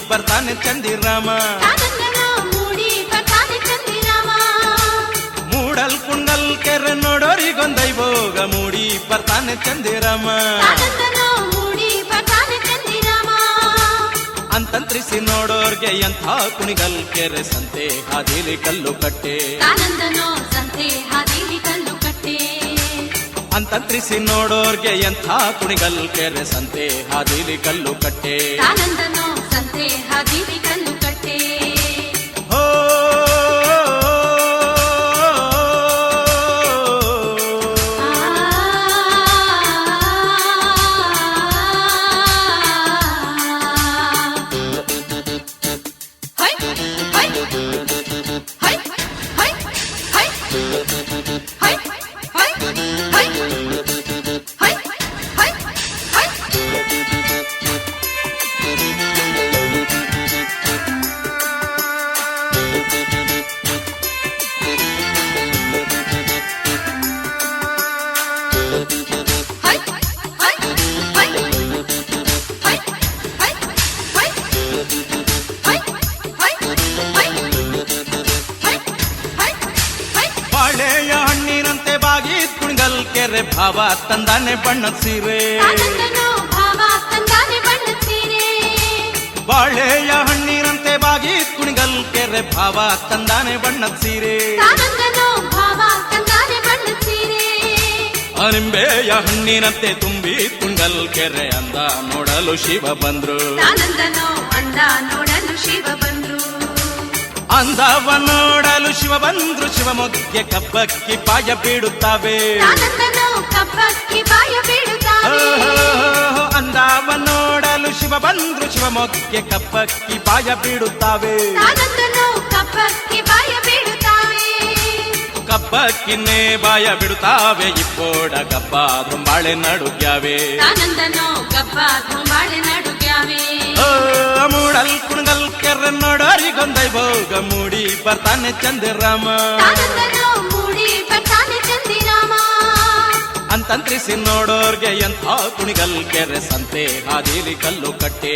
ಬರ್ತಾನೆ ಚಂದಿರಾಮ ಮೂಡಲ್ ಕುಂಡಲ್ ಕೆರೆ ನೋಡೋರಿಗೊಂದೈಭೋಗ ಮೂಡಿ ಬರ್ತಾನೆ ಚಂದಿರಾಮ ಅಂತಂತ್ರಿಸಿ ನೋಡೋರ್ಗೆ ಎಂಥ ಕುಣಿಗಲ್ ಕೆರೆ ಸಂತೆ ಹಾದಿಲಿ ಕಲ್ಲು ಕಟ್ಟೆ ಅಂತಂತ್ರಿಸಿ ನೋಡೋರ್ಗೆ ಎಂಥ ಕುಣಿಗಲ್ ಕೆರೆ ಸಂತೆ ಹಾದಿಲಿ ಕಲ್ಲು ಕಟ್ಟೆ ಹೋ ಬಾಳೆಯ ಹಣ್ಣಿನಂತೆ ಬಾಗಿದ್ ಕುಣಿಗಲ್ ಕೆರೆ ಭಾವ ತಂದಾನೆ ಬಣ್ಣದ ಸೀರೆ ಬಾಳೆಯ ಹಣ್ಣಿನಂತೆ ಬಾಗಿದ್ ಕುಣಿಗಲ್ ಕೆರೆ ಭಾವ ತಂದಾನೆ ಬಣ್ಣದ ಸೀರೆ ಅನಿಂಬೆಯ ಹಣ್ಣಿನಂತೆ ತುಂಬಿ ಕುಣಿಗಲ್ ಕೆರೆ ಅಂದ ನೋಡಲು ಶಿವ ಬಂದ್ರು ಅಂದವ ನೋಡಲು ಶಿವ ಬಂದ್ರು ಶಿವ ಮೊಗ್ಗೆ ಕಬ್ಬಕ್ಕಿ ಪಾಯ ಬೀಡುತ್ತವೆ ಅಂದವ ನೋಡಲು ಶಿವ ಬಂದ್ರು ಶಿವ ಮೊಗ್ಗೆ ಕಬ್ಬಕ್ಕಿ ಪಾಯ ಬೀಡುತ್ತವೆ ಕಬ್ಬಕ್ಕಿನ್ನೇ ಬಾಯ ಬಿಡುತ್ತಾವೆ ಇಪ್ಪೋಡ ಗಬ್ಬ ದುಂಬಾಳೆ ನಡುಗ್ಯಾವೆ ಮೂಡಲ್ ಕುಣಗಲ್ ಕೆರೆ ನೋಡೋರಿಗೊಂದೈಭೋಗ ಮೂಡಿ ಬರ್ತಾನೆ ಚಂದಿರಾಮ ಅಂತಂತ್ರಿಸಿ ನೋಡೋರ್ಗೆ ಎಂಥ ಕುಣಿಗಲ್ ಕೆರೆ ಸಂತೆ ಹಾದಿಲಿ ಕಲ್ಲು ಕಟ್ಟೆ